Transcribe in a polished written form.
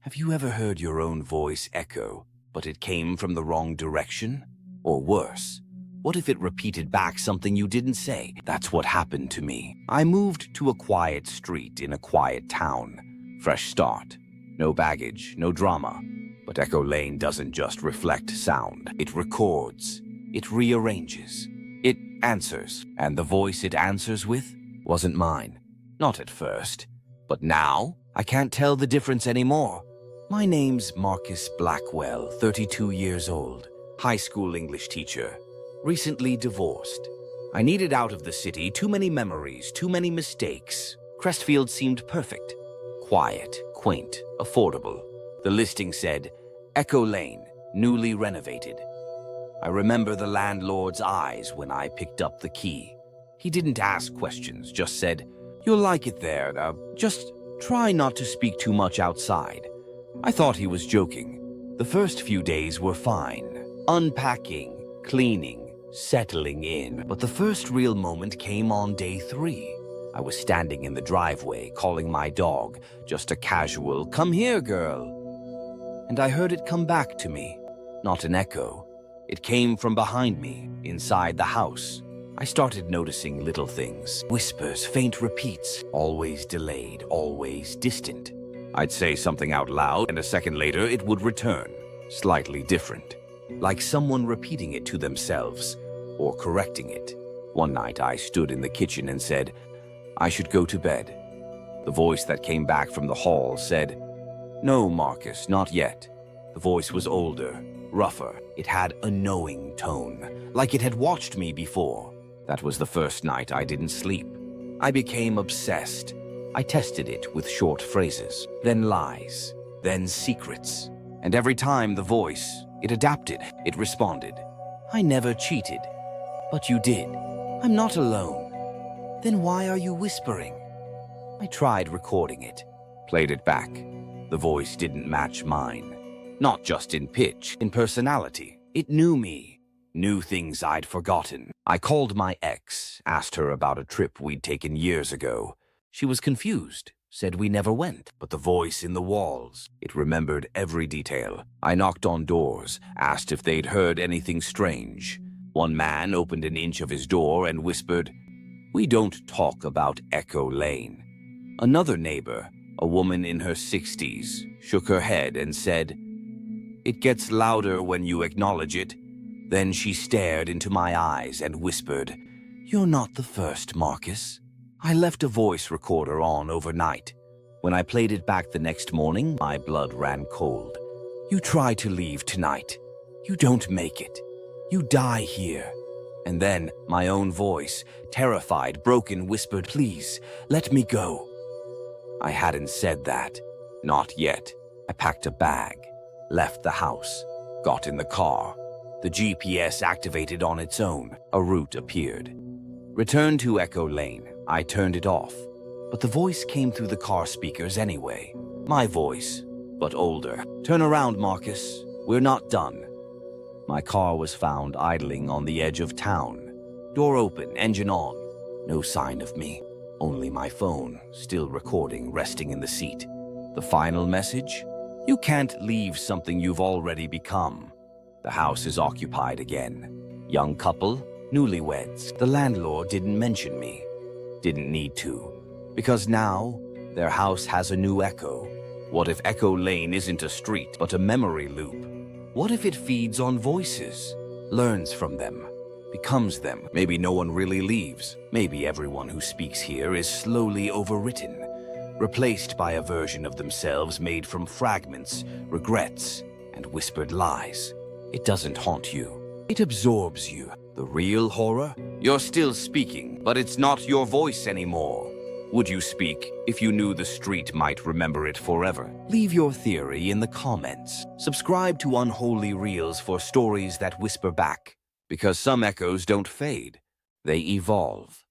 Have you ever heard your own voice echo, but it came from the wrong direction? Or worse, what if it repeated back something you didn't say? That's what happened to me. I moved to a quiet street in a quiet town. Fresh start. No baggage, no drama. But Echo Lane doesn't just reflect sound. It records. It rearranges. It answers. And the voice it answers with wasn't mine. Not at first. But now, I can't tell the difference anymore. My name's Marcus Blackwell, 32 years old. High school English teacher. Recently divorced. I needed out of the city, too many memories, too many mistakes. Crestfield seemed perfect. Quiet, quaint, affordable. The listing said, Echo Lane, newly renovated. I remember the landlord's eyes when I picked up the key. He didn't ask questions, just said, "You'll like it there. Just try not to speak too much outside." I thought he was joking. The first few days were fine. Unpacking, cleaning, settling in. But the first real moment came on day 3. I was standing in the driveway, calling my dog, just a casual, "Come here, girl." And I heard it come back to me. Not an echo. It came from behind me, inside the house. I started noticing little things. Whispers, faint repeats, always delayed, always distant. I'd say something out loud, and a second later it would return, slightly different. Like someone repeating it to themselves, or correcting it. One night I stood in the kitchen and said, "I should go to bed." The voice that came back from the hall said, "No, Marcus, not yet." The voice was older, rougher. It had a knowing tone, like it had watched me before. That was the first night I didn't sleep. I became obsessed. I tested it with short phrases, then lies, then secrets. And every time the voice, it adapted, it responded. "I never cheated." "But you did." "I'm not alone." "Then why are you whispering?" I tried recording it, played it back. The voice didn't match mine. Not just in pitch, in personality. It knew me, knew things I'd forgotten. I called my ex, asked her about a trip we'd taken years ago. She was confused, said we never went. But the voice in the walls, it remembered every detail. I knocked on doors, asked if they'd heard anything strange. One man opened an inch of his door and whispered, "We don't talk about Echo Lane." Another neighbor, a woman in her 60s, shook her head and said, "It gets louder when you acknowledge it." Then she stared into my eyes and whispered, "You're not the first, Marcus." I left a voice recorder on overnight. When I played it back the next morning, my blood ran cold. "You try to leave tonight. You don't make it. You die here." And then my own voice, terrified, broken, whispered, "Please, let me go." I hadn't said that. Not yet. I packed a bag, left the house, got in the car. The GPS activated on its own. A route appeared. Returned to Echo Lane. I turned it off. But the voice came through the car speakers anyway. My voice, but older. "Turn around, Marcus. We're not done." My car was found idling on the edge of town. Door open, engine on. No sign of me. Only my phone, still recording, resting in the seat. The final message? "You can't leave something you've already become." The house is occupied again. Young couple, newlyweds. The landlord didn't mention me. Didn't need to. Because now, their house has a new echo. What if Echo Lane isn't a street, but a memory loop? What if it feeds on voices, learns from them, becomes them? Maybe no one really leaves. Maybe everyone who speaks here is slowly overwritten, replaced by a version of themselves made from fragments, regrets, and whispered lies. It doesn't haunt you. It absorbs you. The real horror? You're still speaking, but it's not your voice anymore. Would you speak if you knew the street might remember it forever? Leave your theory in the comments. Subscribe to Unholy Reels for stories that whisper back. Because some echoes don't fade, they evolve.